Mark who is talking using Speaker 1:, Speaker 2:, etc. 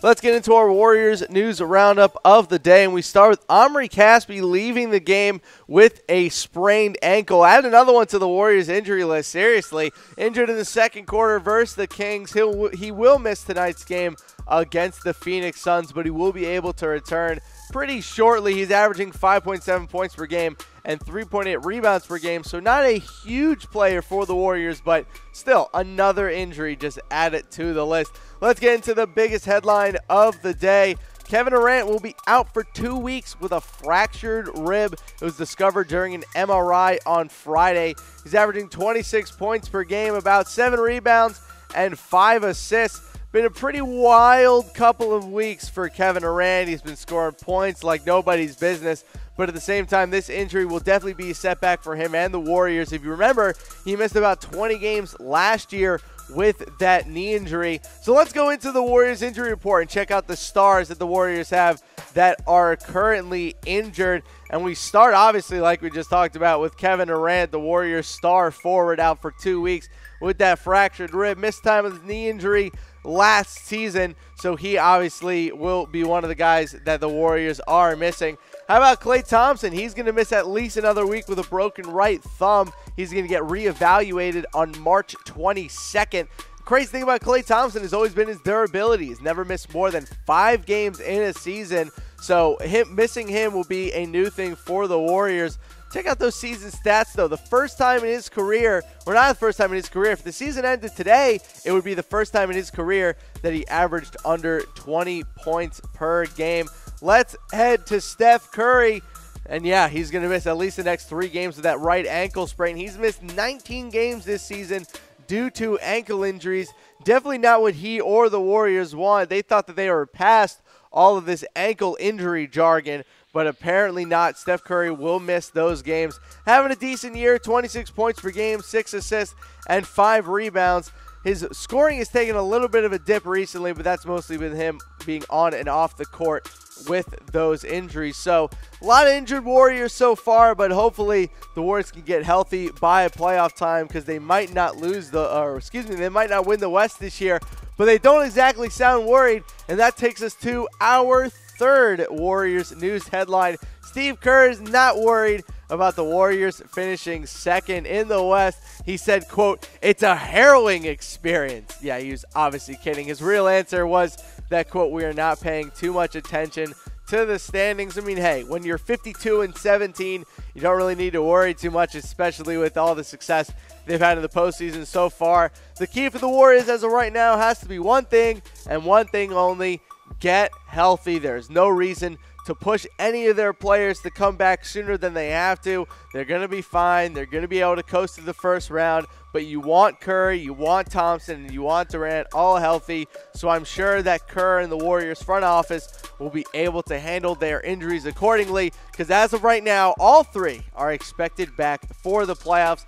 Speaker 1: Let's get into our Warriors news roundup of the day, and we start with Omri Casspi leaving the game with a sprained ankle. Add another one to the Warriors injury list. Seriously, injured in the second quarter versus the Kings. He will miss tonight's game against the Phoenix Suns, but he will be able to return pretty shortly. He's averaging 5.7 points per game and 3.8 rebounds per game, so not a huge player for the Warriors, but still another injury. Just add it to the list. Let's get into the biggest headline of the day. Kevin Durant will be out for 2 weeks with a fractured rib. It was discovered during an MRI on Friday. He's averaging 26 points per game, about 7 rebounds and 5 assists. Been a pretty wild couple of weeks for Kevin Durant. He's been scoring points like nobody's business. But at the same time, this injury will definitely be a setback for him and the Warriors. If you remember, he missed about 20 games last year with that knee injury. So let's go into the Warriors injury report and check out the stars that the Warriors have that are currently injured. And we start, obviously, like we just talked about, with Kevin Durant, the Warriors star forward, out for 2 weeks with that fractured rib. Missed time with his knee injury last season, so he obviously will be one of the guys that the Warriors are missing. How about Klay Thompson? He's going to miss at least another week with a broken right thumb. He's going to get reevaluated on March 22nd. The crazy thing about Klay Thompson has always been his durability. He's never missed more than 5 games in a season, so missing him will be a new thing for the Warriors. Check out those season stats, though. The first time in his career, or not the first time in his career, if the season ended today, it would be the first time in his career that he averaged under 20 points per game. Let's head to Steph Curry. And yeah, he's going to miss at least the next 3 games with that right ankle sprain. He's missed 19 games this season due to ankle injuries. Definitely not what he or the Warriors wanted. They thought that they were past all of this ankle injury jargon, but apparently not. Steph Curry will miss those games. Having a decent year, 26 points per game, 6 assists, and 5 rebounds. His scoring has taken a little bit of a dip recently, but that's mostly with him being on and off the court with those injuries. So a lot of injured Warriors so far, but hopefully the Warriors can get healthy by playoff time, because they might not they might not win the West this year, but they don't exactly sound worried. And that takes us to our third Warriors news headline. Steve Kerr is not worried about the Warriors finishing second in the West. He said, quote, "It's a harrowing experience." Yeah, he was obviously kidding. His real answer was that, quote, "We are not paying too much attention to the standings." I mean, hey, when you're 52-17, you don't really need to worry too much, especially with all the success they've had in the postseason so far. The key for the Warriors as of right now has to be one thing, and one thing only: get healthy. There's no reason to push any of their players to come back sooner than they have to. They're going to be fine. They're going to be able to coast to the first round. But you want Curry, you want Thompson, and you want Durant all healthy. So I'm sure that Kerr and the Warriors front office will be able to handle their injuries accordingly, because as of right now, all 3 are expected back for the playoffs.